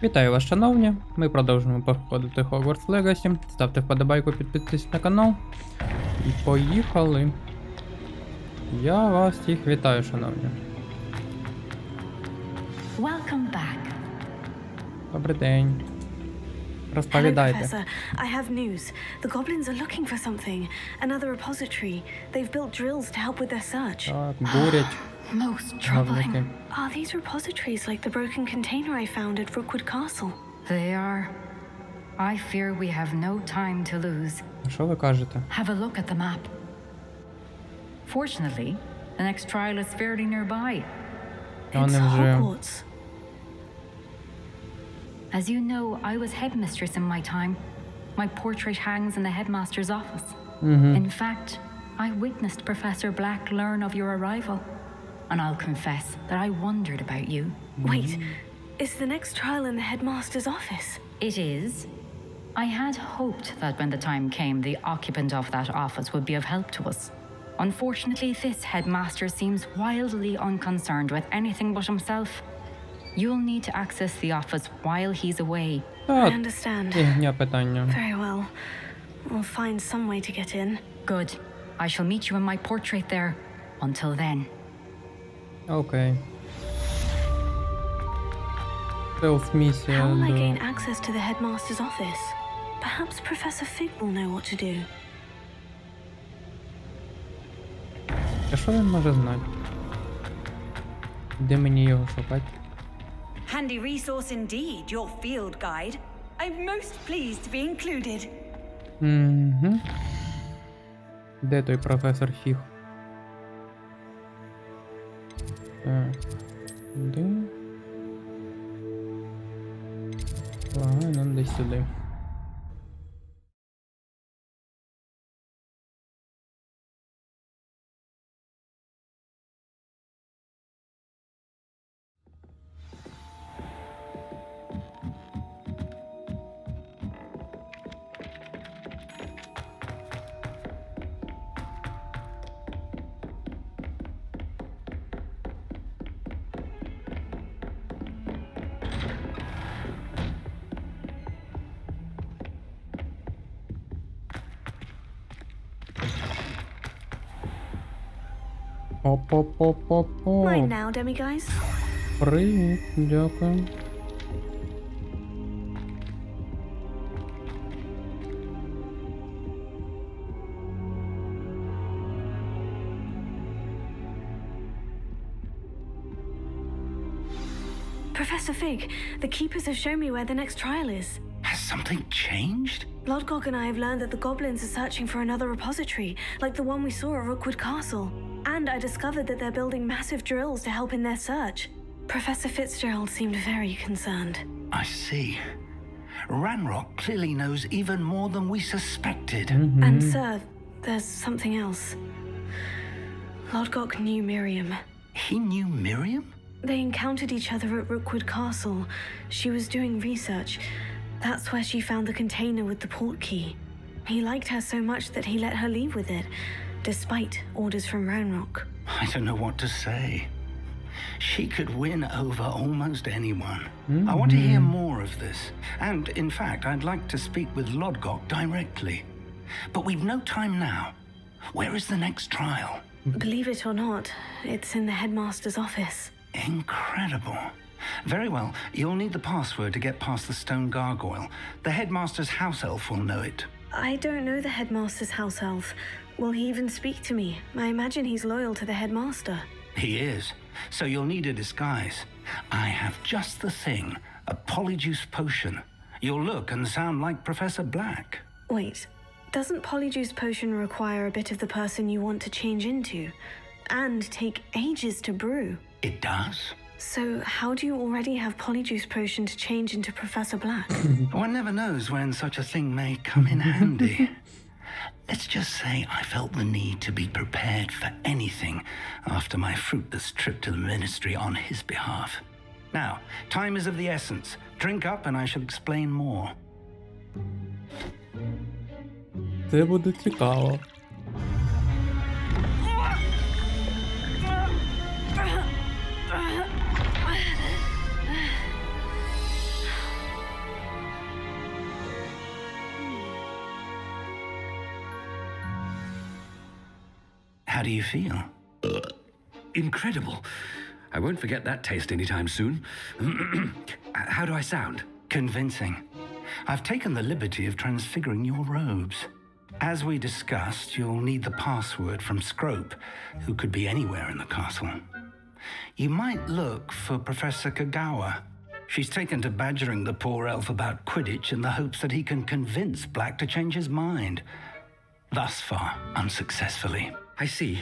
Вітаю вас, шановні! Ми продовжуємо проходити Hogwarts Legacy. Ставте вподобайку, підписуйтесь на канал. І поїхали! Я вас всіх вітаю, шановні. Welcome back. Добрий день. Hello, Розповідайте. Professor. I have news. The goblins are looking for something. Another repository. They've built drills to help with their search. Так, бурять. Most troubling. Говники. Are these repositories like the broken container I found at Rookwood Castle? They are. I fear we have no time to lose. Що ви кажете? Have a look at the map. Fortunately, the next trial is fairly nearby. Та It's вони вже... Hogwarts. As you know, I was headmistress in my time. My portrait hangs in the headmaster's office. In fact, I witnessed Professor Black learn of your arrival. And I'll confess that I wondered about you. Wait, is the next trial in the headmaster's office? It is. I had hoped that when the time came, the occupant of that office would be of help to us. Unfortunately, this headmaster seems wildly unconcerned with anything but himself. You'll need to access the office while he's away. I understand. Фігня питання. Very well. We'll find some way to get in. Good. I shall meet you in my portrait there. Until then. Окей. Стелс-місія How will I до... gain access to the headmaster's office? Perhaps Professor Fig will know what to do. А що він може знати? Де мені його шукати? Handy resource indeed, your field guide. I'm most pleased to be included. Угу. Де той професор Фіг? Так. Де? Ага, нам десь сюди. Оп-оп-оп-оп-оп. Right now, demiguys. Привіт, дякую. Professor Fig, the keepers have shown me where the next trial is. Has something changed? Lodgok and I have learned that the goblins are searching for another repository, like the one we saw at Rookwood Castle. And I discovered that they're building massive drills to help in their search. Professor Fitzgerald seemed very concerned. I see. Ranrock clearly knows even more than we suspected. And sir, there's something else. Lodgok knew Miriam. He knew Miriam? They encountered each other at Rookwood Castle. She was doing research. That's where she found the container with the port key. He liked her so much that he let her leave with it, despite orders from Ranrock. I don't know what to say. She could win over almost anyone. I want to hear more of this. And, in fact, I'd like to speak with Lodgok directly. But we've no time now. Where is the next trial? Believe it or not, it's in the headmaster's office. Incredible. Very well, you'll need the password to get past the stone gargoyle. The headmaster's house elf will know it. I don't know the headmaster's house elf. Will he even speak to me? I imagine he's loyal to the headmaster. He is, so you'll need a disguise. I have just the thing, a polyjuice potion. You'll look and sound like Professor Black. Wait, doesn't Polyjuice Potion require a bit of the person you want to change into? And take ages to brew? It does? So how do you already have Polyjuice Potion to change into Professor Black? One never knows when such a thing may come in handy. Let's just say I felt the need to be prepared for anything after my fruitless trip to the ministry on his behalf. Now, time is of the essence. Drink up and I shall explain more. Це буде цікаво. How do you feel? Incredible. I won't forget that taste anytime soon. How do I sound? Convincing. I've taken the liberty of transfiguring your robes. As we discussed, you'll need the password from Scrope, who could be anywhere in the castle. You might look for Professor Kagawa. She's taken to badgering the poor elf about Quidditch in the hopes that he can convince Black to change his mind. Thus far, unsuccessfully. I see.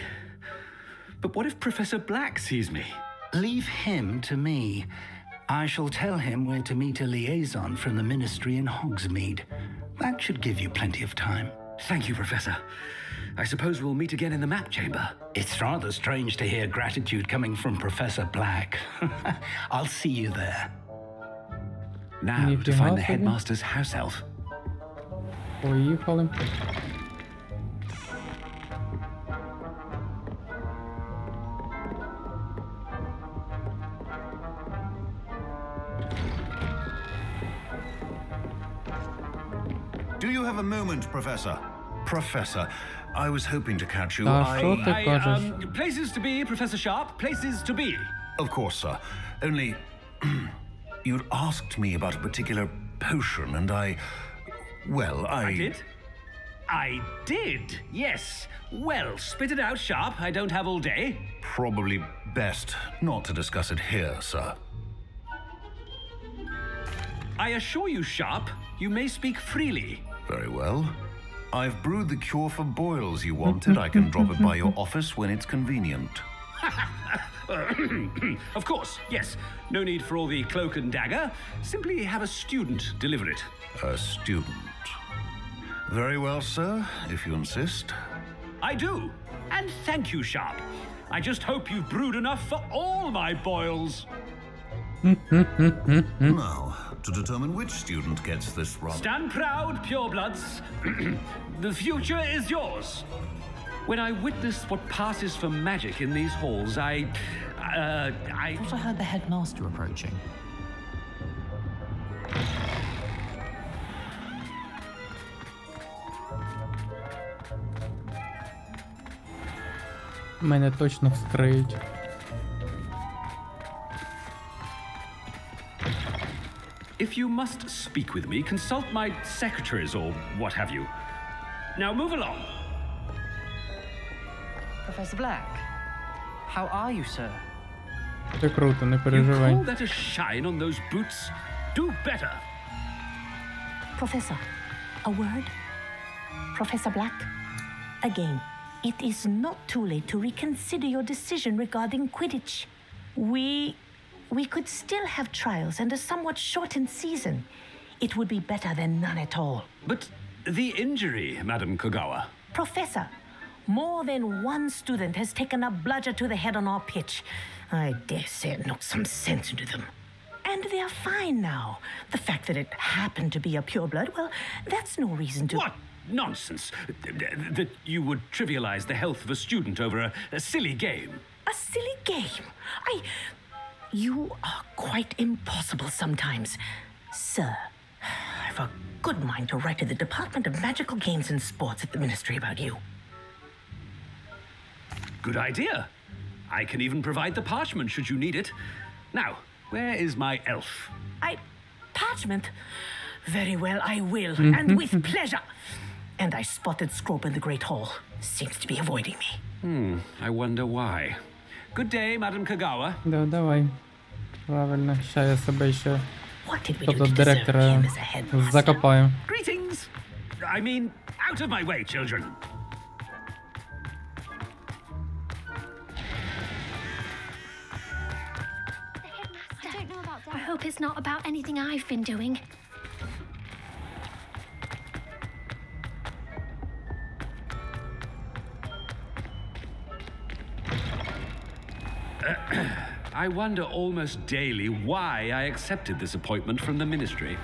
But what if Professor Black sees me? Leave him to me. I shall tell him where to meet a liaison from the Ministry in Hogsmeade. That should give you plenty of time. Thank you, Professor. I suppose we'll meet again in the map chamber. It's rather strange to hear gratitude coming from Professor Black. I'll see you there. Now to find the headmaster's house elf. Поїхали. Do you have a moment, Professor? Professor, I was hoping to catch you. Та що ти кажеш? Places to be, Professor Sharp. Places to be. Of course, sir. Only you'd asked me about a particular potion, and I did? I did, yes. Well, spit it out, Sharp. I don't have all day. Probably best not to discuss it here, sir. I assure you, Sharp, you may speak freely. Very well. I've brewed the cure for boils you wanted. I can drop it by your office when it's convenient. Of course, yes. No need for all the cloak and dagger. Simply have a student deliver it. A student. Very well, sir, if you insist. I do. And thank you, Sharp. I just hope you've brewed enough for all my boils. Now, to determine which student gets this run. Stand proud, purebloods. The future is yours. When I witness what passes for magic in these halls, I thought I heard the headmaster approaching. Мене точно вскриють. If you must speak with me, consult my secretaries or what have you. Now move along. Professor Black, how are you, sir? Це круто, не You переживай. call that a shine on those boots? Do better. Professor, a word? Professor Black? Again, it is not too late to reconsider your decision regarding Quidditch. We could still have trials and a somewhat shortened season. It would be better than none at all. But the injury, Madam Kagawa. Professor, more than one student has taken a bludger to the head on our pitch. I dare say it knocked some sense into them. And they are fine now. The fact that it happened to be a pureblood, well, that's no reason to... What nonsense! That you would trivialize the health of a student over a silly game. A silly game? You are quite impossible sometimes. Sir, I've a good mind to write to the Department of Magical Games and Sports at the Ministry about you. Good idea. I can even provide the parchment should you need it. Now, where is my elf? Parchment? Very well, I will, and with pleasure. And I spotted Scrope in the Great Hall. Seems to be avoiding me. I wonder why. Good day, Madam Kagawa. Да, давай. Правильно, ща я себе ще What did we do тобто to deserve директора him as a headmaster? закопаю. Greetings! I mean, out of my way, children. I hope it's not about anything I've been doing. I wonder almost daily why I accepted this appointment from the ministry.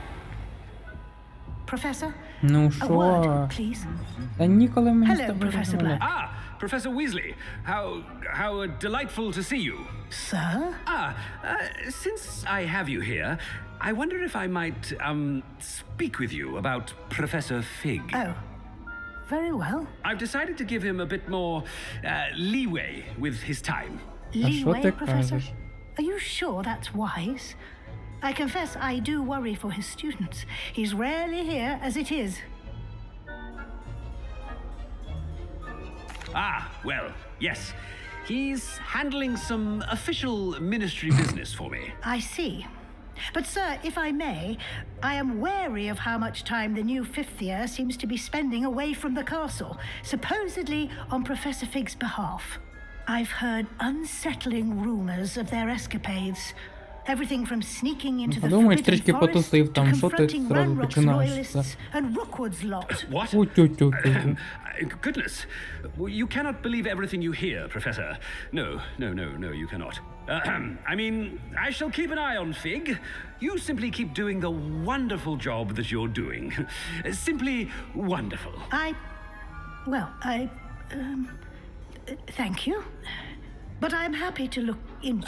Professor? Ну A що? word, please. Та ніколи мені з Hello, тобою Professor розмовляти. Black. Professor Weasley. How delightful to see you. Sir? Since I have you here, I wonder if I might, speak with you about Professor Fig. Oh. very well. I've decided to give him a bit more leeway with his time. Leeway, ти Professor? кажеш? Are you sure that's wise? I confess I do worry for his students. He's rarely here as it is. Ah, well, yes. He's handling some official ministry business for me. I see. But, sir, if I may, I am wary of how much time the new fifth year seems to be spending away from the castle, supposedly on Professor Fig's behalf. I've heard unsettling rumors of their escapades. Everything from sneaking into the Подумаєш, forbidden трішки forest потусив to там, що ти confronting зразу Ranrock's починаєш це? loyalists and Rookwood's lot. What? Тю-тю-тю-тю. Goodness. You cannot believe everything you hear, Professor. No, you cannot. I mean, I shall keep an eye on Fig. You simply keep doing the wonderful job that you're doing. Simply wonderful. Thank you. But I'm happy to look into...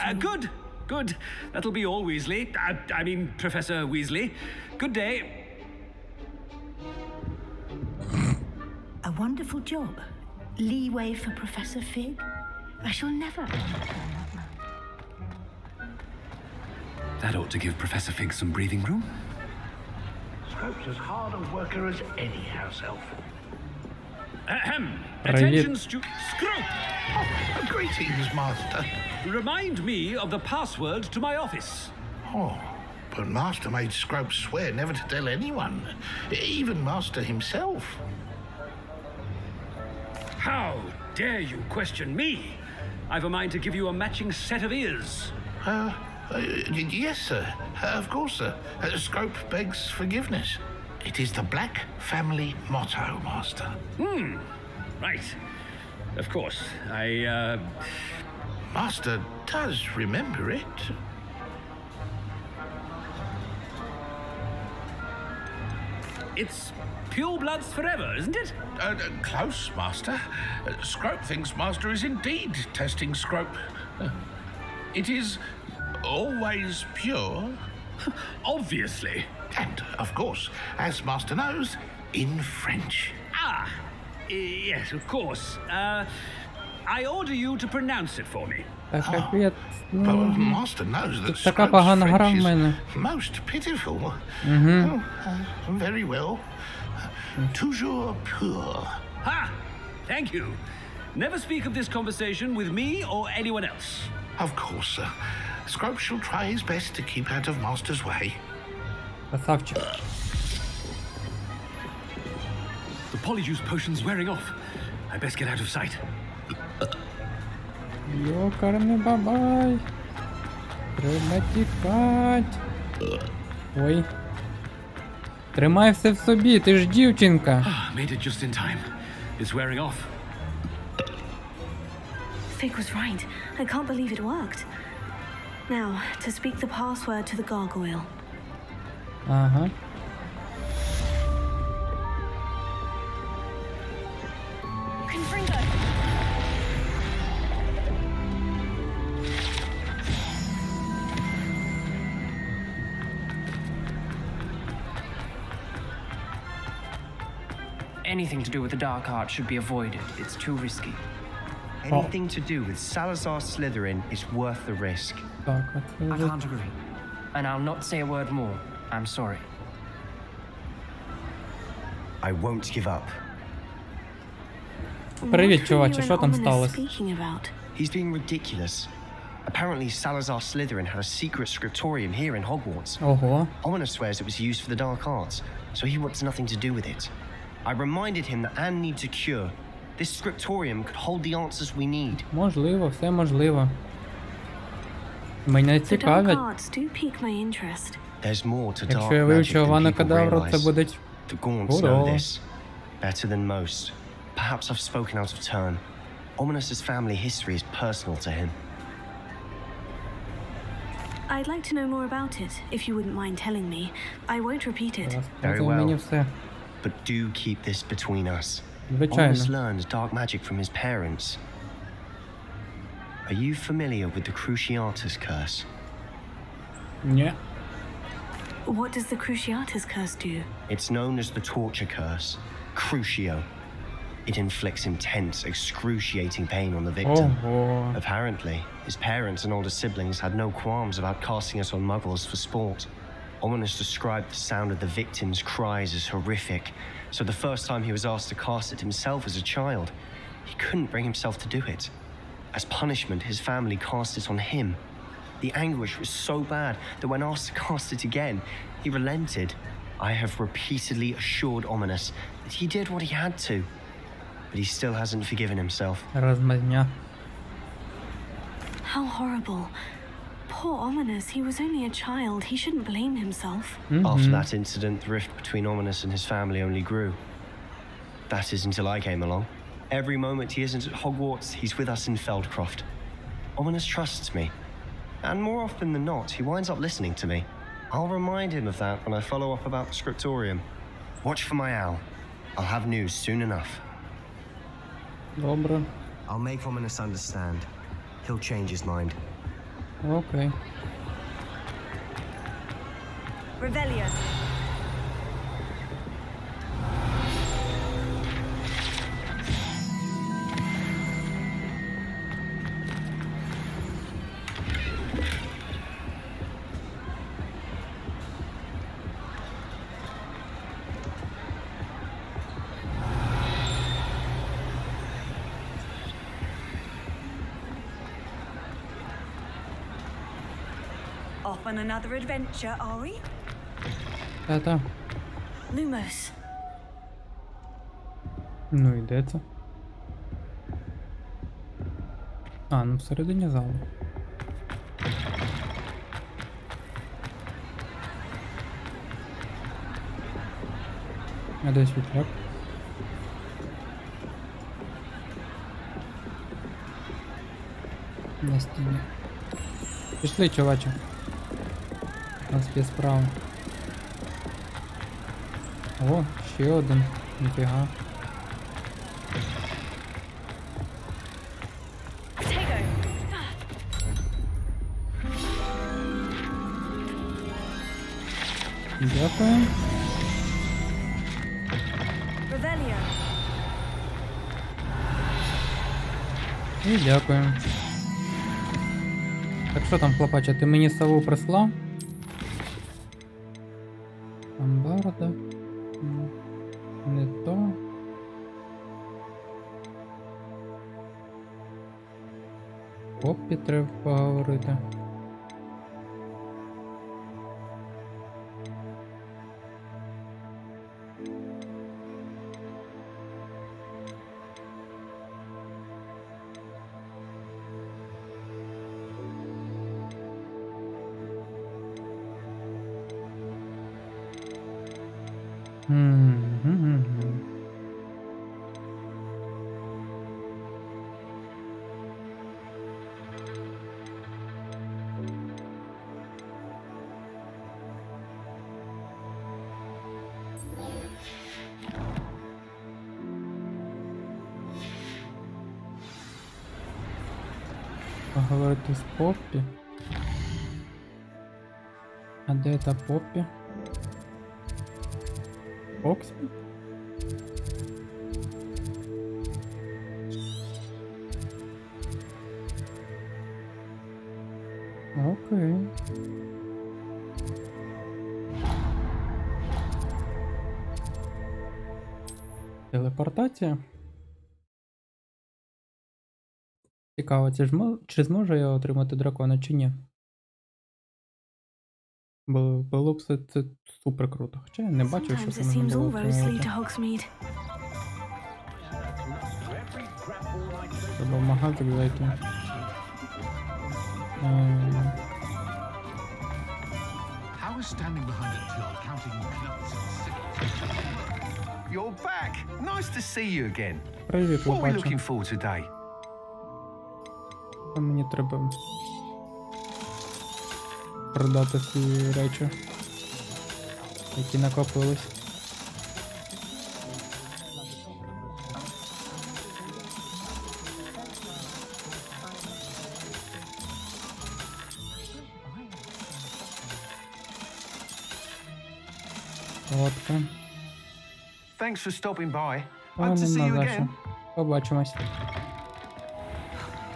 Good. That'll be all, Weasley. I mean, Professor Weasley. Good day. A wonderful job. Leeway for Professor Fig. I shall never... That ought to give Professor Fig some breathing room. Scrope's as hard a worker as any house elf. Attention, Scrope! Greetings, Master. Remind me of the password to my office. Oh, but Master made Scrope swear never to tell anyone, even Master himself. How dare you question me? I've a mind to give you a matching set of ears. Yes, sir. Of course, sir. Scrope begs forgiveness. It is the Black family motto, Master. Right. Of course. Master does remember it. It's pure bloods forever, isn't it? Close, Master. Scrope thinks Master is indeed testing Scrope. It is always pure. Obviously. And, of course, as Master knows, in French. Yes, of course. I order you to pronounce it for me. Та капець, But Master knows that така Scrope's погана гра в French мене. is most pitiful. Very well. Toujours pur. Ha! Thank you. Never speak of this conversation with me or anyone else. Of course, sir. Scrope shall try his best to keep out of Master's way. Красавчик. The polyjuice potion's wearing off. I best get out of sight. Йокарний бабай. Треба тікать. Ой. Тримай все в собі, ти ж дівчинка. Made it just in time. It's wearing off. Fig was right. I can't believe it worked. Now, to speak the password to the gargoyle. Ага. Confringo! Anything to do with the dark art should be avoided. It's too risky. Anything to do with Salazar Slytherin is worth the risk. Так, а це I вже... can't agree. And I'll not say a word more. I'm sorry. I won't give up. Привіт, What are чуваче, you що and там Ominous сталося? speaking about? He's being ridiculous. Apparently, Salazar Slytherin had a secret scriptorium here in Hogwarts. Ого. Ominous swears it was used for the dark arts, so he wants nothing to do with it. I reminded him that Anne needs a cure. This scriptorium could hold the answers we need. Можливо, все можливо. Мене The dark цікавить. arts do pique my interest. There's more to dark Якщо я magic вивчу than Івана people Кадавра, це realize. буде The Gaunts know чудово. this better than most. Perhaps I've spoken out of turn. Ominous's family history is personal to him. I'd like to know more about it, if you wouldn't mind telling me. I won't repeat it. Very Розказуй мені well. все. But do keep this between us. Звичайно. Ominous learned dark magic from his parents. Are you familiar with the Cruciatus curse? Ні. What does the Cruciatus curse do? It's known as the torture curse. Crucio. It inflicts intense, excruciating pain on the victim. Ого. Apparently, his parents and older siblings had no qualms about casting it on muggles for sport. Ominous described the sound of the victim's cries as horrific, so the first time he was asked to cast it himself as a child, he couldn't bring himself to do it. As punishment, his family cast it on him. The anguish was so bad that when asked to cast it again, he relented. I have repeatedly assured Ominous that he did what he had to, but he still hasn't forgiven himself. Размазня. How horrible. Poor Ominous, he was only a child. He shouldn't blame himself. After that incident, the rift between Ominous and his family only grew. That is until I came along. Every moment he isn't at Hogwarts, he's with us in Feldcroft. Ominous trusts me, and more often than not, he winds up listening to me. I'll remind him of that when I follow up about the scriptorium. Watch for my owl. I'll have news soon enough. Добре. I'll make Ominous understand. He'll change his mind. Окей. Revelio. Off on another adventure, are we? Та-та. Lumos. Ну і де це? А, ну всередині залу. А де світляк? На стіні. Пішли, чуваче. У нас є справа. О, ще один. Ніфіга. Дякую. Revelio. І дякую. Так що там, хлопаче, ти мені сову прислав? Амбарда. Не то. Поппі треба поговорити. Поговорити з Поппі. А де та Поппі? Оксфорд? Окей. Телепортація? Цікаво, чи зможу я отримати дракона, чи ні? Було б це супер круто. Хоча я не бачив, що це можна було отримувати. Треба в магазик зайти. You're back. Nice to see you again. Привіт, What are we хлопаче. looking for today? Мені треба продати свої речі, які накопились. Лодка. Thanks for stopping by. Hope to see you again. Побачимось.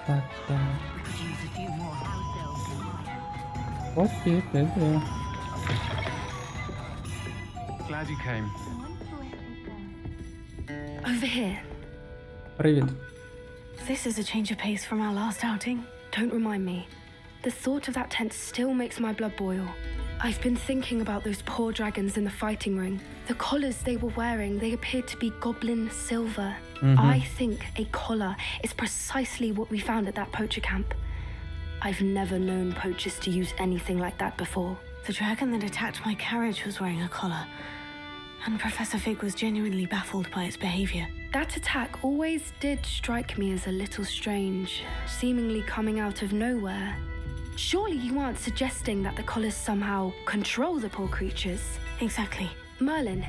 Так. Окей, піде. Glad you came. Over here. Привіт. This is a change of pace from our last outing. Don't remind me. The thought of that tent still makes my blood boil. I've been thinking about those poor dragons in the fighting ring. The collars they were wearing, they appeared to be goblin silver. I think a collar is precisely what we found at that poacher camp. I've never known poachers to use anything like that before. The dragon that attacked my carriage was wearing a collar, and Professor Fig was genuinely baffled by its behavior. That attack always did strike me as a little strange, seemingly coming out of nowhere. Surely you aren't suggesting that the collars somehow control the poor creatures? Exactly. Merlin,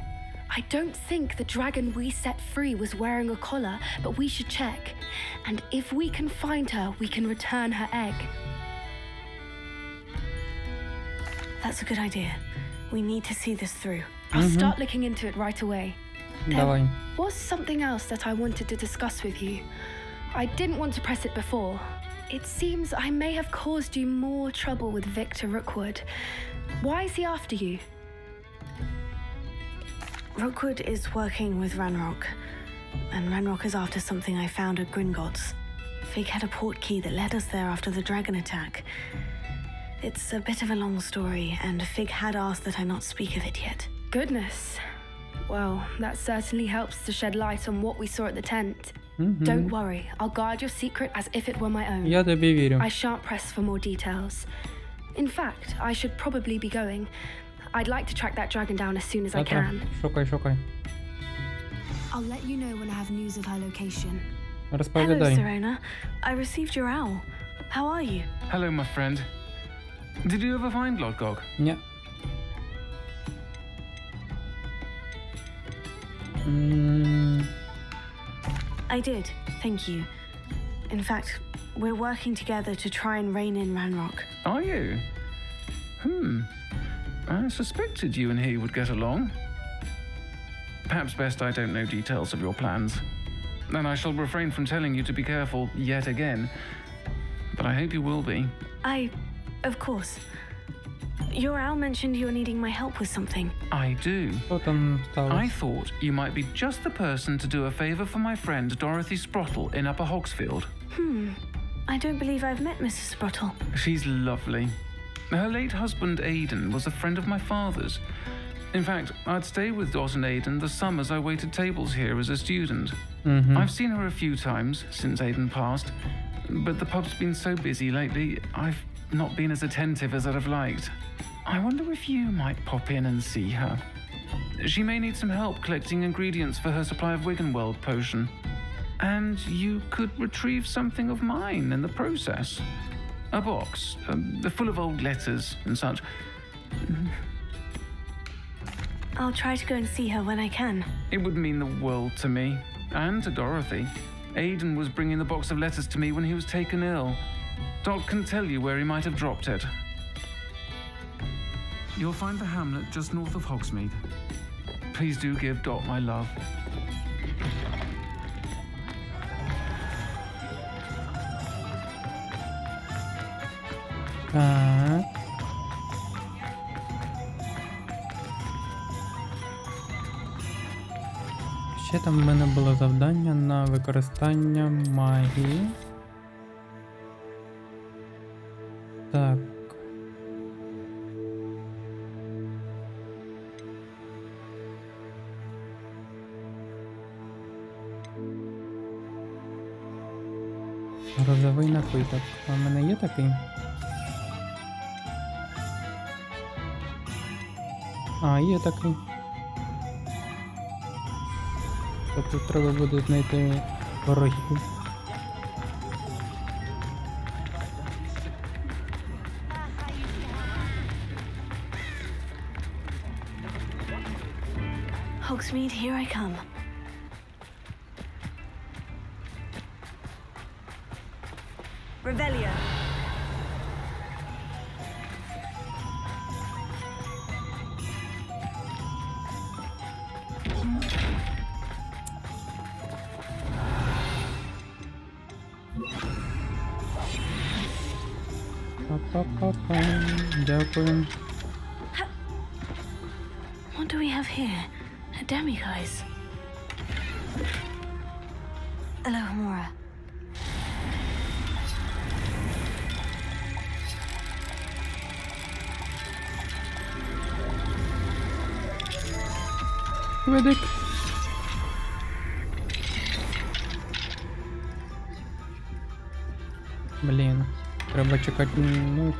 I don't think the dragon we set free was wearing a collar, but we should check. And if we can find her, we can return her egg. That's a good idea. We need to see this through. I'll start looking into it right away. Давай. There was something else that I wanted to discuss with you. I didn't want to press it before. It seems I may have caused you more trouble with Victor Rookwood. Why is he after you? Rookwood is working with Ranrock, and Ranrock is after something I found at Gringotts. Fig had a port key that led us there after the dragon attack. It's a bit of a long story, and Fig had asked that I not speak of it yet. Goodness. Well, that certainly helps to shed light on what we saw at the tent. Don't worry, I'll guard your secret as if it were my own. Я тобі вірю. I shan't press for more details. In fact, I should probably be going. I'd like to track that dragon down as soon as I can. Шукай. I'll let you know when I have news of her location. Hello, Розповідай. Serena. I received your owl. How are you? Hello, my friend. Did you ever find Lodgog? Ні. I did, thank you. In fact, we're working together to try and rein in Ranrock. Are you? I suspected you and he would get along. Perhaps best I don't know details of your plans. And I shall refrain from telling you to be careful yet again. But I hope you will be. Of course. Your owl mentioned you were needing my help with something. I do. Що там сталося? I thought you might be just the person to do a favor for my friend Dorothy Sprottle in Upper Hogsfield. I don't believe I've met Mrs. Sprottle. She's lovely. Her late husband Aidan was a friend of my father's. In fact, I'd stay with Dot and Aidan the summers I waited tables here as a student. I've seen her a few times since Aidan passed, but the pub's been so busy lately, I've not been as attentive as I'd have liked. I wonder if you might pop in and see her. She may need some help collecting ingredients for her supply of Wiggenweld potion. And you could retrieve something of mine in the process. A box, full of old letters and such. I'll try to go and see her when I can. It would mean the world to me, and to Dorothy. Aidan was bringing the box of letters to me when he was taken ill. Dot can tell you where he might have dropped it. You'll find the hamlet just north of Hogsmeade. Please do give Dot my love. Так. Ще там в мене було завдання на використання магії. Так. Грозовий напиток. А в мене є такий? А, є такий. Тобто треба буде знайти ворогів. Hogsmeade, here I come. Revelio. Па-па-па-па. Дякую. What do we have here? A demiguise. Hello, Hamura. Ведик. Блін, треба чекати ніч.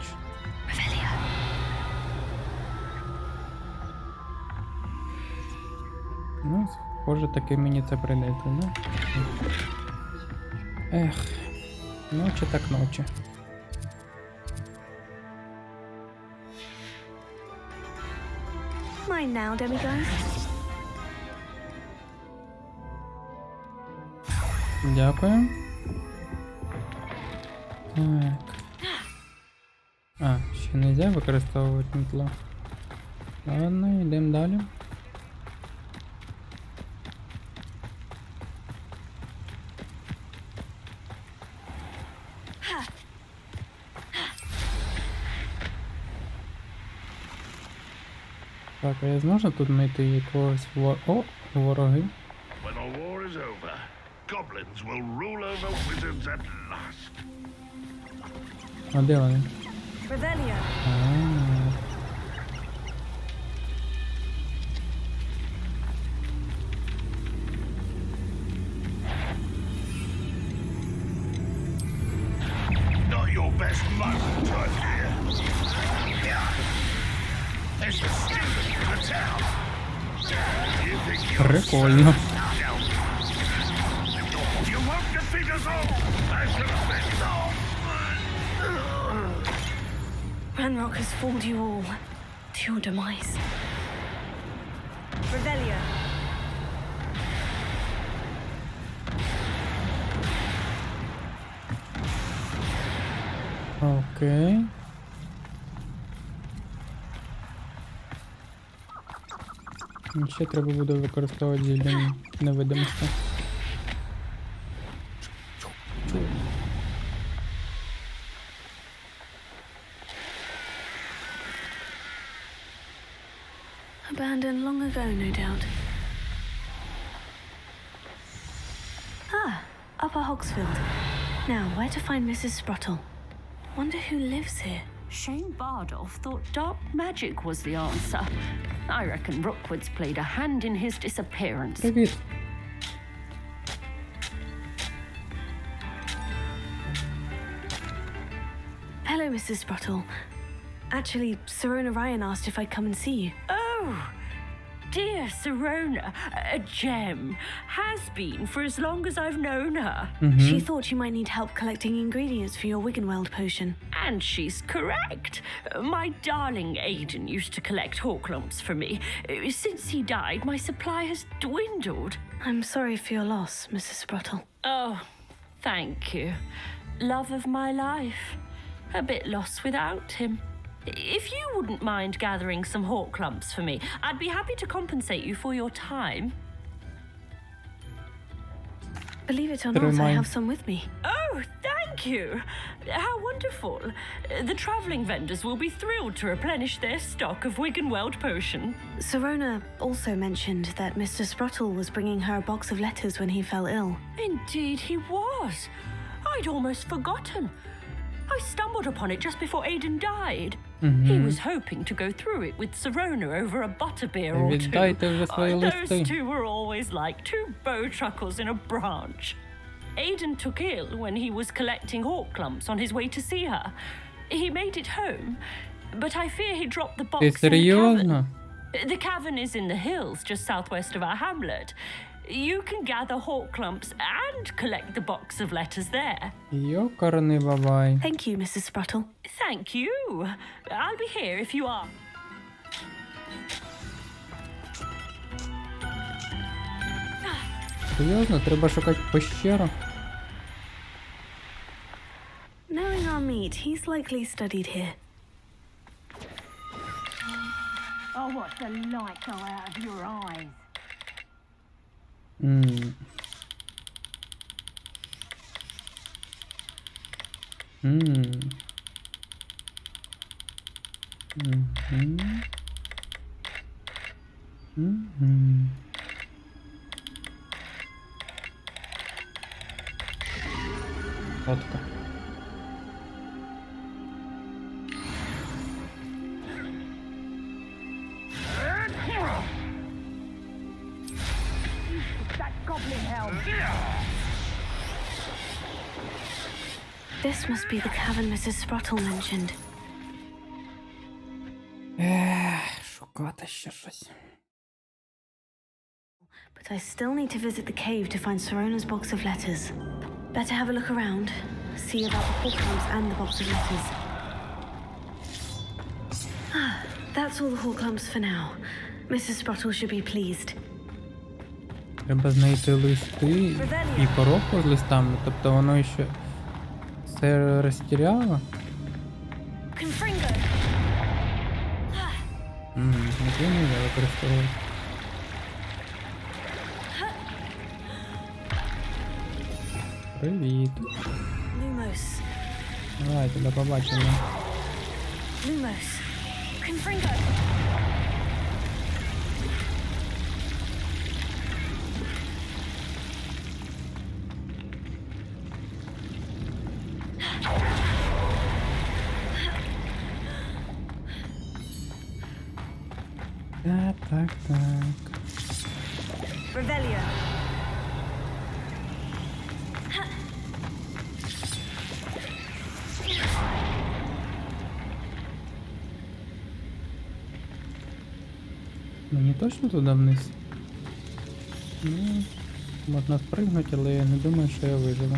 Ну, схоже, таки мені це прийдеться, да? Ех, ночі так ночі. Mine now, demiguise. Дякую. Так. А, ще не можна використовувати метло. Ладно, йдемо далі. Так, а я зможу тут знайти якогось вороги? When the war is over, goblins will rule over wizards at last. А де вони? Revelio. Not your best moment right here. There's a student in the town. You think you're Прикольно. You won't defeat us all. I should have been so. Ranrock has fooled you all to your demise. Revelio. Окей. Ще треба буде використовувати зілля невидимості. Abandoned long ago, no doubt. Ah, Upper Hogsfield. Now, where to find Mrs. Sprottle? Wonder who lives here. Shane Bardolph thought dark magic was the answer. I reckon Rookwood's played a hand in his disappearance. Привіт. Hello, Mrs. Sprottle. Actually, Serona Ryan asked if I'd come and see you. Oh, dear Serona, a gem. Has been for as long as I've known her. She thought you might need help collecting ingredients for your Wiggenweld potion. And she's correct. My darling Aidan used to collect Hawklumps for me. Since he died, my supply has dwindled. I'm sorry for your loss, Mrs. Sprottle. Oh, thank you. Love of my life. A bit lost without him. If you wouldn't mind gathering some Hawklumps for me, I'd be happy to compensate you for your time. Believe it or not, I have some with me. Oh, thank you. How wonderful. The travelling vendors will be thrilled to replenish their stock of Wiggenweld potion. Serona also mentioned that Mr. Sprottle was bringing her a box of letters when he fell ill. Indeed he was. I'd almost forgotten. I stumbled upon it just before Aidan died. He was hoping to go through it with Serona over a butterbeer or two. Those two were always like two bow truckles in a branch. Aidan took ill when he was collecting Hawklumps on his way to see her. He made it home, but I fear he dropped the box in the cavern. The cavern is in the hills just southwest of our hamlet. You can gather Hawklumps and collect the box of letters there. Йокарний бабай. Thank you, Mrs. Sprottle. Thank you. I'll be here if you are. Серйозно? Треба шукати пещеру? Knowing our meat, he's likely studied here. Oh, what the light go out of your eyes. Фотка. That goblin hell. This must be the cavern Mrs. Sprottle mentioned. Шукати ще щось. But I still need to visit the cave to find Sorona's box of letters. Better have a look around, see about the Horcrux and the box of letters. That's all the Horcrux for now. Mrs. Sprottle should be pleased. Треба знайти листи і коробку з листами, тобто воно ще все розтіряло. Не я використовую. Привіт. Lumos. Давайте, до побачення. Lumos. Confringo. Так. Revelio. Мені точно туди вниз? Ну, можна спригнути, але я не думаю, що я виживу.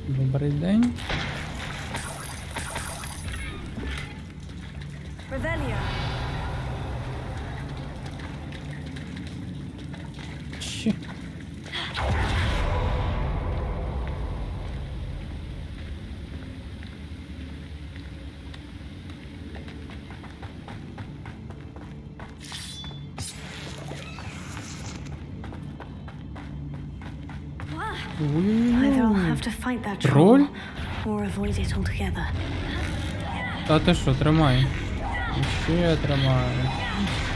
Добрий день. Revelio. Щі. Either I'll have to fight that Troll? troll or avoid it altogether. Та ти що, тримай. Ще тримай.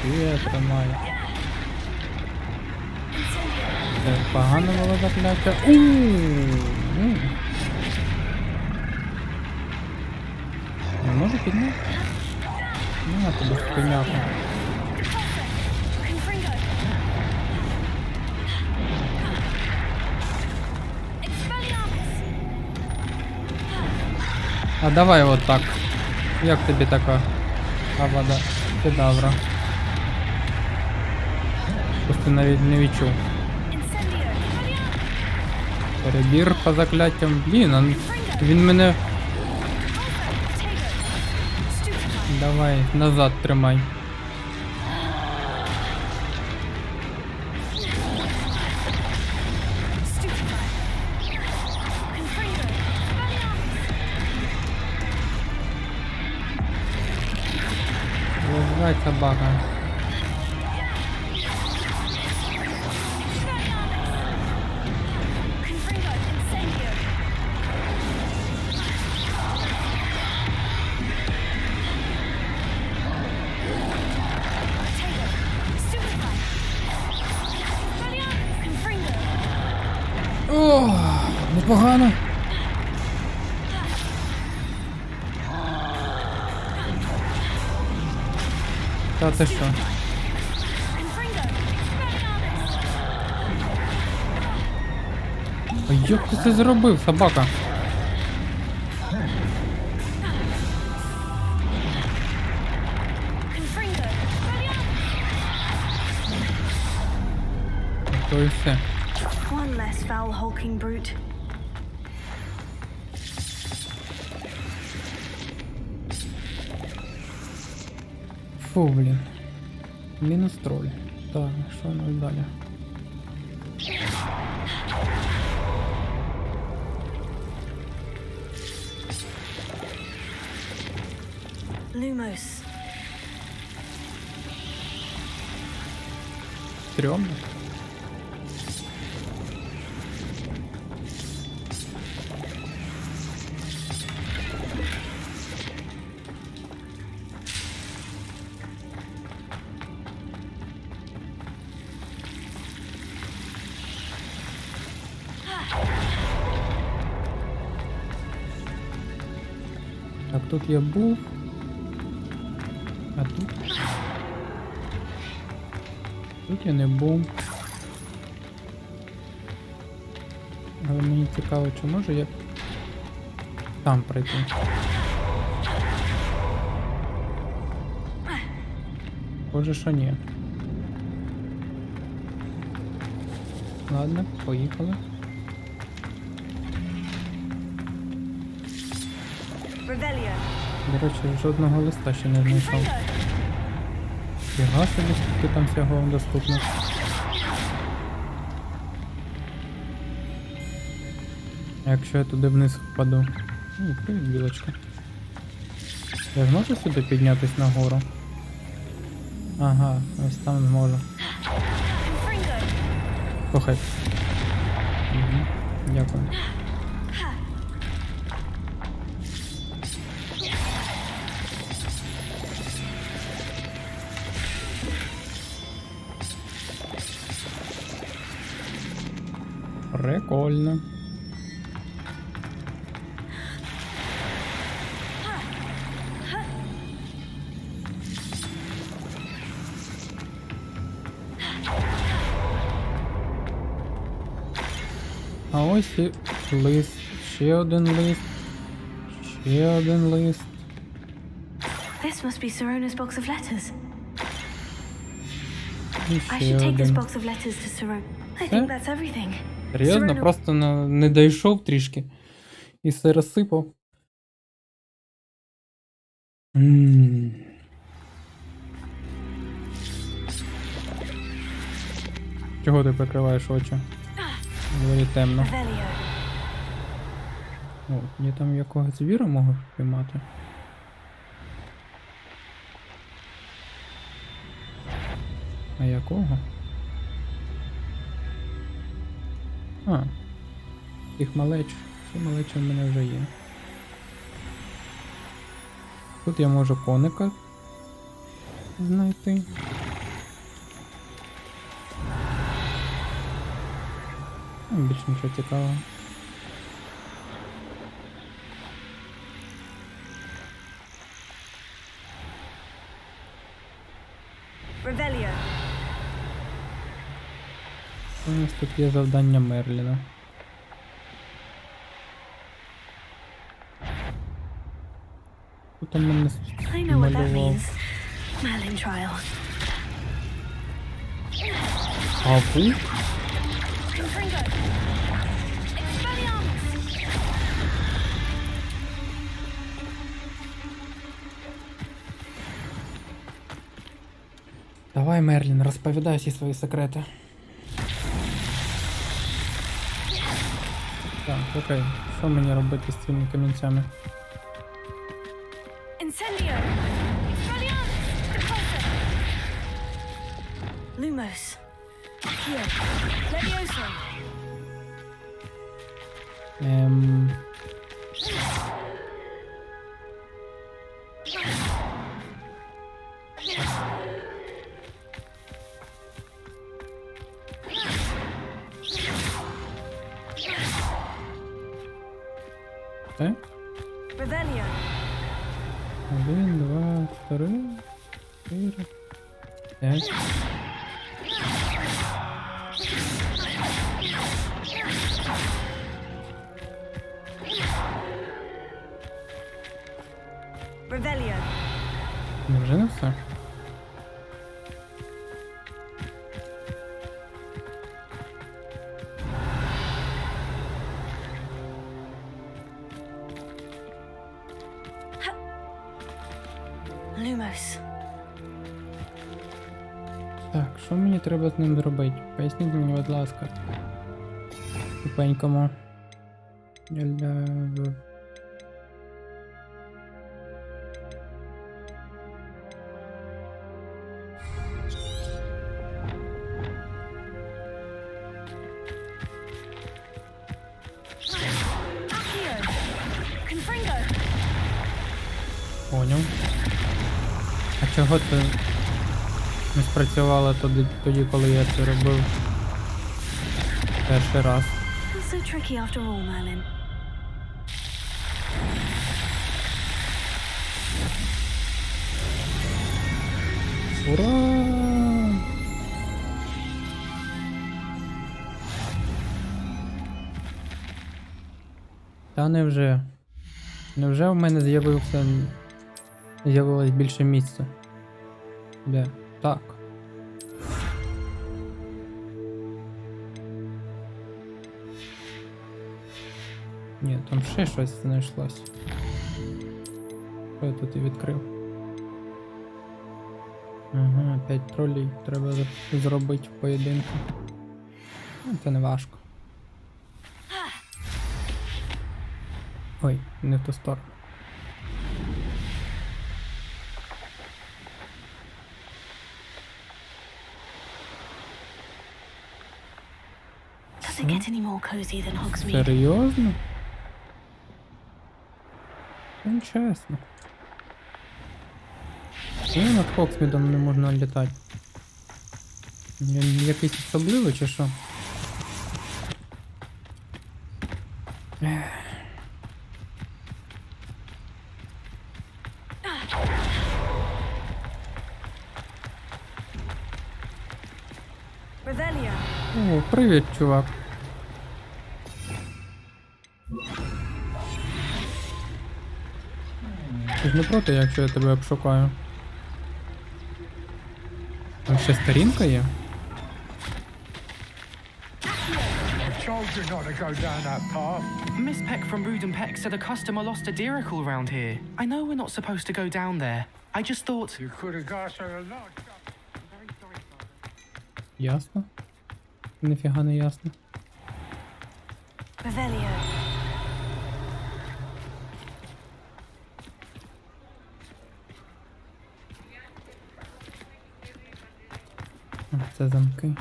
Ще тримай. Це погано було закляття. Не можу підняти? Ну, а тобі спиняку. А давай вот так. Як тобі така авада кедавра? Просто навіть не відчув. Перебір по закляттям. Блін, він мене... Давай, назад тримай. Лежать собака. О, непогано. Та ти що? А як ти це зробив, собака? То і все. One less foul hulking brute. Фу, блін. Мінус троль. Так, що у нас далі? Lumos. Стрьомно. Так, тут я був. А тут? Тут я не був. Але мені цікаво, чи можу я там пройти. Боже, що ні. Ладно, поїхали. До речі, жодного листа ще не знайшов. Фіга собі, скільки там всього доступно. А якщо я туди вниз впаду? Ні, привіт, білочка. Я зможу сюди піднятись нагору? Ага, ось там зможу. Слухай. Угу. Дякую. Прикольно. А ось і лист. Ще один лист. Ще один лист. This must be Sirona's box of letters. І I ще should take this один. box of letters to Sirona. I think that's everything. Серйозно? Sirona- Просто не дійшов трішки. І все розсипав. Чого ти прикриваєш очі? Доволі темно. Revelio. О, я там якогось звіра можу піймати. А якого? А. Тих малеч. Ці малечі в мене вже є. Тут я можу коника знайти. Більше нічого цікавого. Revelio. У нас тут є завдання Мерліна. Тут у мене I know what that малював. means. Merlin trial. Павук? Confringo. Expelliarmus. Давай, Мерлін, розповідай всі свої секрети. Так, окей. Що мені робити з цими камінцями? Incendio. Expelliarmus. Repulsor. Lumos. Accio. Levioso. Revelio. 1, 2, 3, 4, 5. Revelio. Невже не все? Lumos. Так, що мені треба з ним зробити? Поясніть мені, будь ласка. Тупенькому. Поняв. А чого це не спрацювало тоді, коли я це робив перший раз? Not so tricky after all, Merlin. Ура! Та невже? Невже в мене з'явилось більше місця? Де? Так. Ні, там ще щось знайшлось. Що я тут і відкрив? Ага, 5 тролей треба зробити в поєдинку. Ну, це не важко. Ой, не в ту сторону. Does it get any more cozy than Hogsmeade? Серйозно? Нечесно. Чому над Хогсмідом не можна літати? Він якийсь особливий чи що? Revelia. О, привіт, чувак. Ти ж не проти, якщо я тебе обшукаю? Там ще сторінка є? Miss Peck from Ruden Peck said a customer lost a diricle round here. I know we're not supposed to go down there. I just thought... You could have got her a lot. Ясно. Ніфіга не ясно. Revelio. Це замки.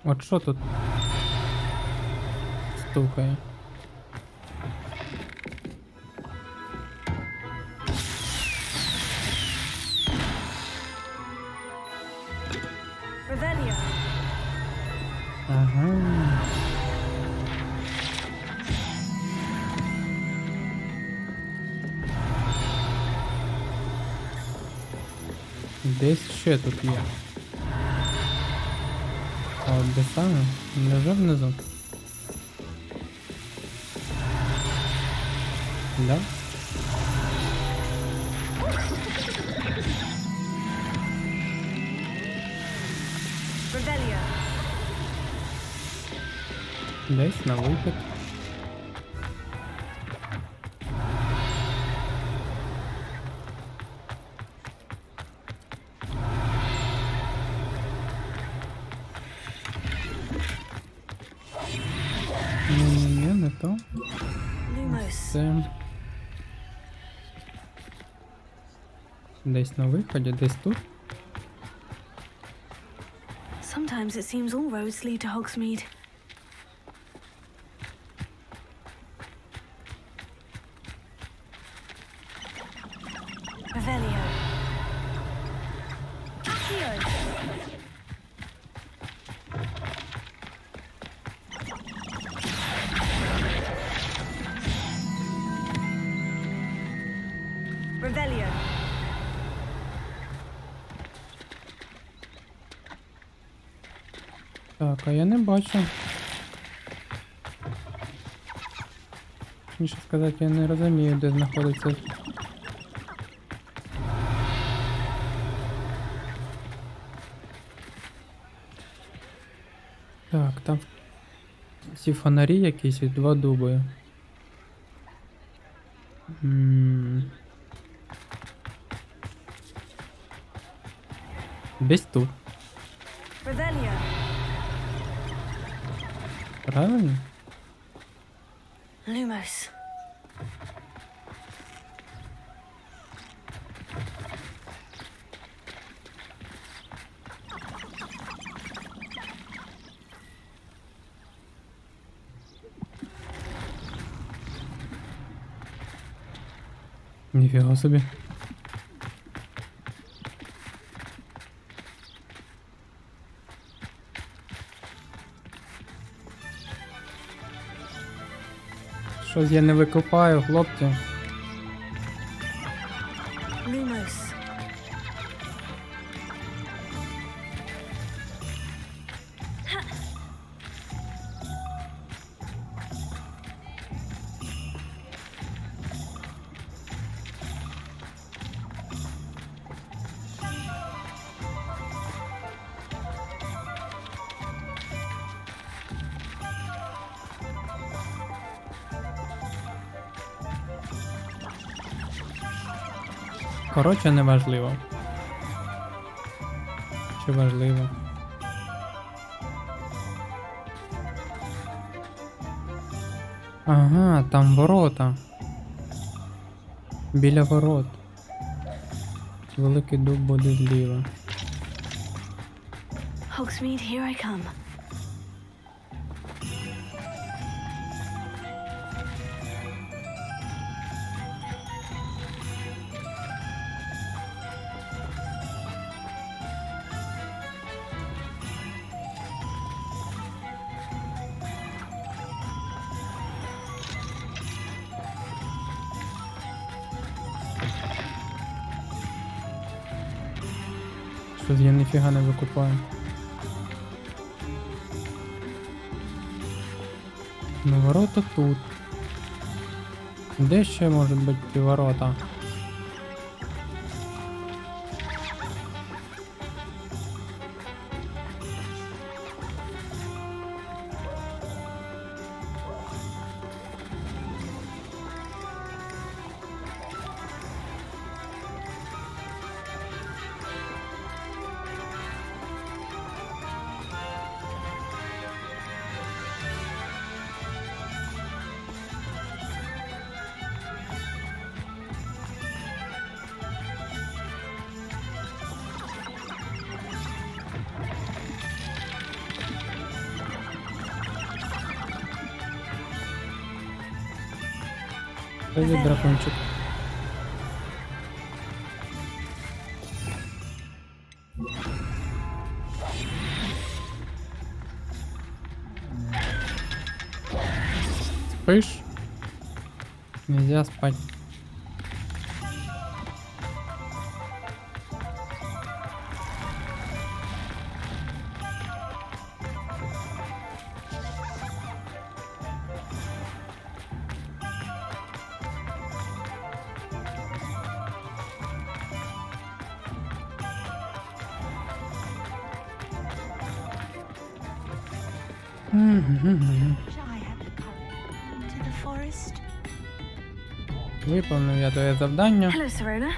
От що тут стукає? Revelio. Ага. Десь ще тут є. А от де саме? Невже внизу? Да? Revelio. Десь на вихід. Ні, не то. Це... Десь на виході, десь тут. Sometimes it seems all roads lead to Hogsmeade. Revelio. Accio. Revelio. Так, а я не бачу. Точніше сказати, я не розумію, де знаходиться. Так, там ці фонарі якісь і 2 дуби. Десь тут. Revelio. Правильно? Lumos. Ніфіга собі. Щось я не викопаю, хлопці. Lumos. Коротше, не важливо. Чи важливо? Ага, там ворота. Біля ворот. Великий дуб буде зліва. Hogsmeade, here I come. Щось я ніфіга не викупаю. Ну, ворота тут. Де ще можуть бути ті ворота? Привіт, дракончик. Спиш? Нельзя спать. Виповнив я твоє завдання. Hello, Serona.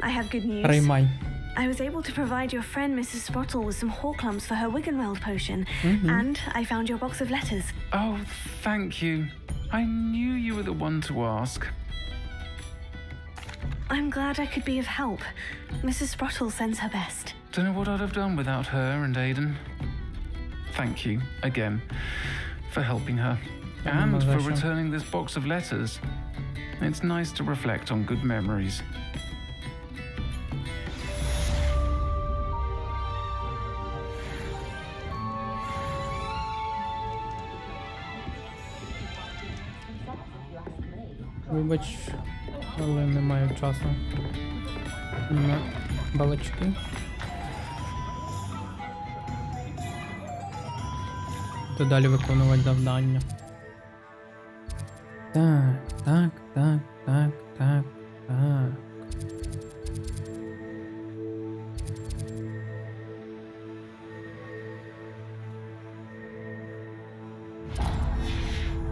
I have good news. Приймай. I was able to provide your friend Mrs. Sprottle with some Horklumps for her Wiggenweld potion, and I found your box of letters. Oh, thank you. I knew you were the one to ask. I'm glad I could be of help. Mrs. Sprottle sends her best. Don't know what I'd have done without her and Aiden. Thank you, again, for helping her. And for returning this box of letters. It's nice to reflect on good memories. Вибач, але не маю часу на балачки. То далі виконувати завдання. Так.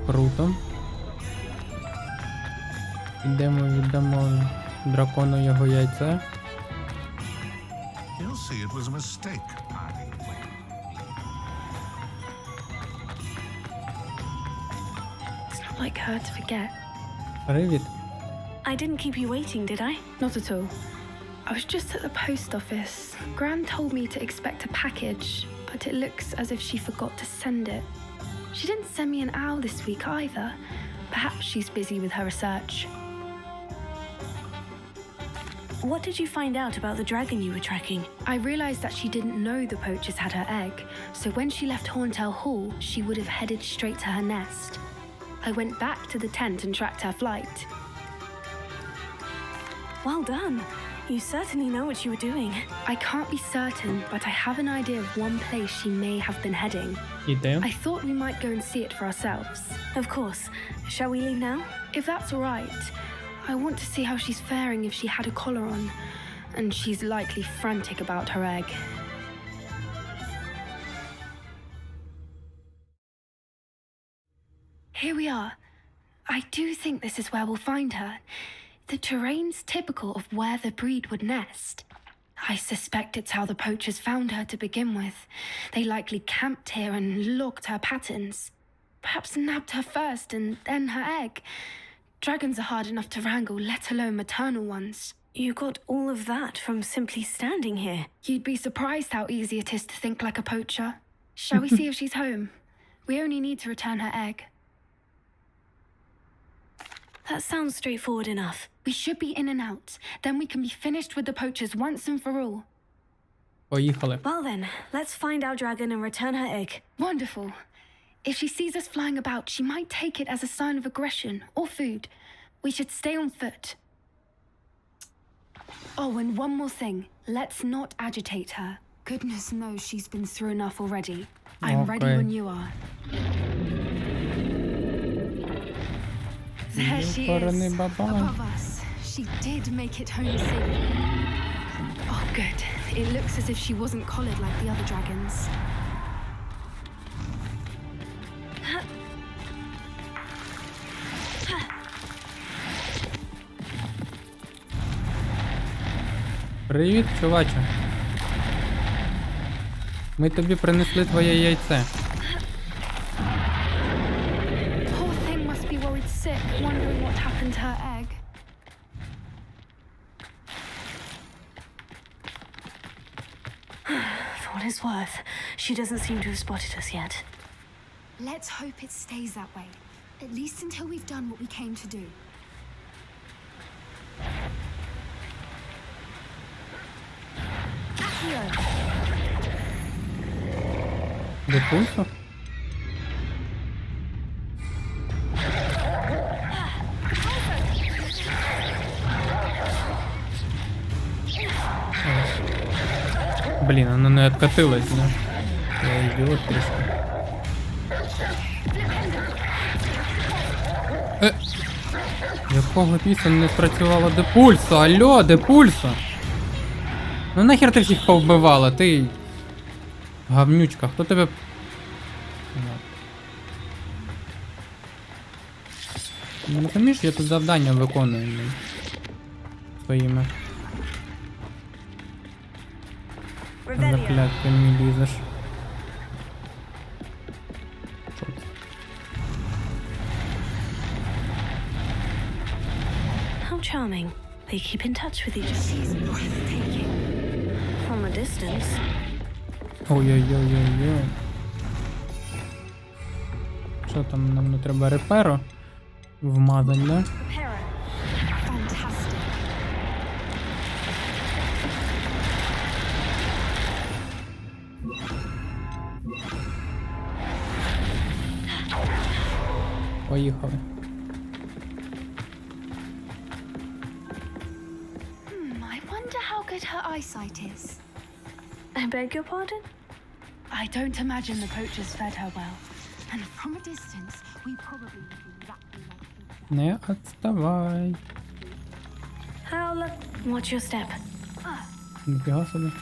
Круто. Ідемо, віддамо дракону його яйце. He'll see it was a mistake. It's not like her to forget. Привіт. I didn't keep you waiting, did I? Not at all. I was just at the post office. Gran told me to expect a package, but it looks as if she forgot to send it. She didn't send me an owl this week either. Perhaps she's busy with her research. What did you find out about the dragon you were tracking? I realized that she didn't know the poachers had her egg, so when she left Horntail Hall, she would have headed straight to her nest. I went back to the tent and tracked her flight. Well done. You certainly know what you were doing. I can't be certain, but I have an idea of one place she may have been heading. I thought we might go and see it for ourselves. Of course. Shall we leave now? If that's all right. I want to see how she's faring if she had a collar on, and she's likely frantic about her egg. Here we are. I do think this is where we'll find her. The terrain's typical of where the breed would nest. I suspect it's how the poachers found her to begin with. They likely camped here and logged her patterns. Perhaps nabbed her first and then her egg. Dragons are hard enough to wrangle, let alone maternal ones. You got all of that from simply standing here. You'd be surprised how easy it is to think like a poacher. Shall we see if she's home? We only need to return her egg. That sounds straightforward enough. We should be in and out. Then we can be finished with the poachers once and for all. Поїхали. Well then, let's find our dragon and return her egg. Wonderful. If she sees us flying about, she might take it as a sign of aggression or food. We should stay on foot. Oh, and one more thing. Let's not agitate her. Goodness knows she's been through enough already. I'm ready when you are. There she is, above us. She did make it home safe. Oh, good. It looks as if she wasn't collared like the other dragons. Привіт, чуваче. Ми тобі принесли твоє яйце. Poor thing must be worried sick, wondering what happened to her egg. For what it's worth, she doesn't seem to have spotted us yet. Let's hope it stays that way. At least until we've done what we came to do. До пульсу? Блін, воно не откатилось, да? Я ідіот трішки. Якого піса не спрацювало депульсу? Алло, депульсу? Ну нахер ти всіх повбивала, ти... Гавнючка, хто тебе... Ну розумієш, я тут завдання виконую своїми. Заклятки не лізеш. Що це? How charming. They keep in touch with each other. She's breathtaking. From a distance. Ой-ой-ой-ой-ой. Що там, нам не треба реперу вмазать, да? Fantastic. Поїхали. I wonder how good her eyesight is. I beg your pardon? I don't imagine the poachers fed her well. And from a distance, we probably look exactly like Не отставай. Howl. Watch your step. Ніфіга собі.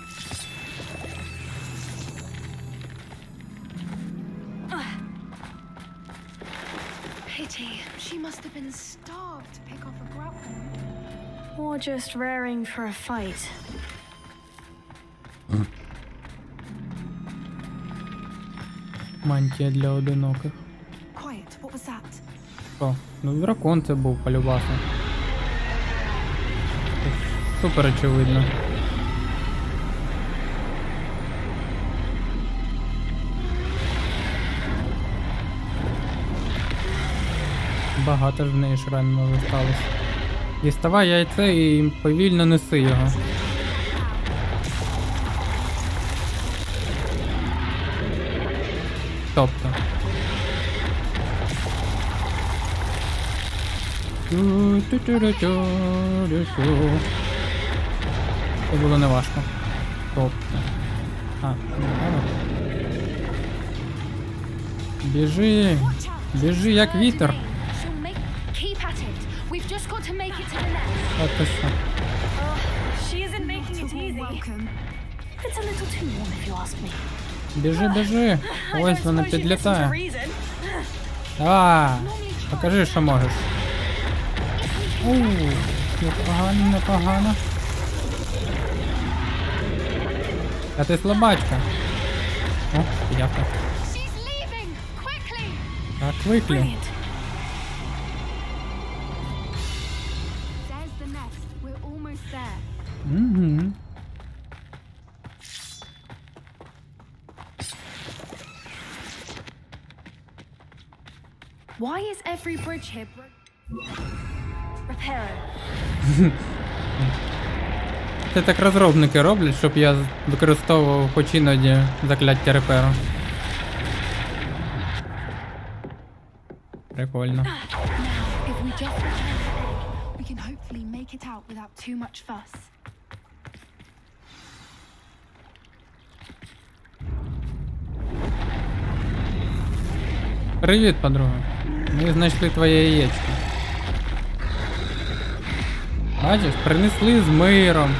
Pity. She must have been starved to pick off a grapple. Or just raring for a fight. Мантія для одиноких. Quiet. What was that? О, ну дракон це був полюбасно. Супер очевидно. Багато ж в неї шрамів залишилось. Діставай яйце і повільно неси його. Тобто. Це було не важко. Тобто. Біжи. Біжи як вітер. От ти що. She isn't making it easy. It's a little too warm if you ask me. Біжи, біжи. Ось вона підлітає. Давай. Покажи, що можеш. Непогано, непогано. А ти слабачка. О, дякую. Так, quickly. Угу. Why is every bridge here repair Це так розробники роблять, щоб я використовував хоч іноді закляття реперу. Прикольно. If we just return the egg, we can hopefully make it out without too much fuss. Привіт, подруга. Ми знайшли твоє яєчко. Бачиш, принесли з миром.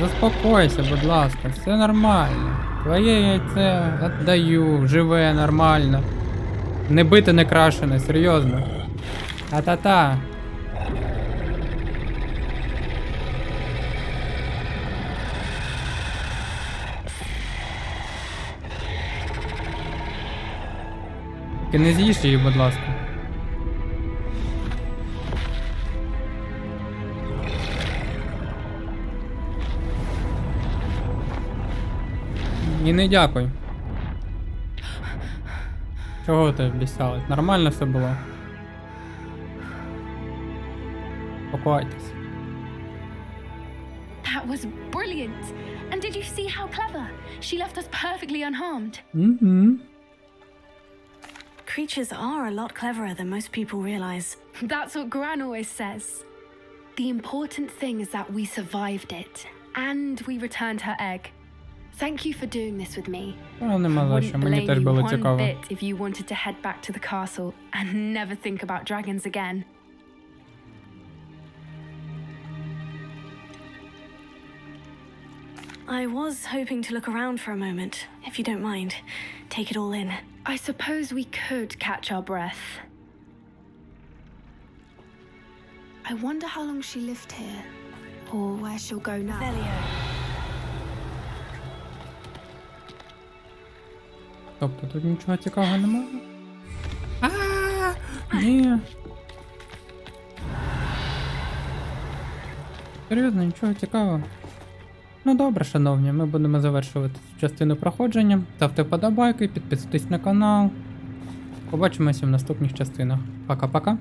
Заспокойся, будь ласка, все нормально. Твоє яйце віддаю, живе, нормально. Не бите, не крашене, серйозно. Та-та-та. Ти не з'їш її, будь ласка. І не дякуй. Чого ти обіцяли? Нормально все було. Покойтесь. That was brilliant. And did you see how clever? She left us perfectly unharmed. Mm-hmm. Creatures are a lot cleverer than most people realize. That's what Gran always says. The important thing is that we survived it. And we returned her egg. Thank you for doing this with me. Oh, нема за що, мені теж you було one цікаво. bit if you wanted to head back to the castle and never think about dragons again. I was hoping to look around for a moment, if you don't mind. Take it all in. I suppose we could catch our breath. I wonder how long she lived here, or where she'll go now. Velio. Тобто тут нічого цікавого немає? Ні. Серйозно, нічого цікавого. Ну добре, шановні, ми будемо завершувати цю частину проходження. Ставте вподобайки, підписуйтесь на канал. Побачимося в наступних частинах. Пока-пока.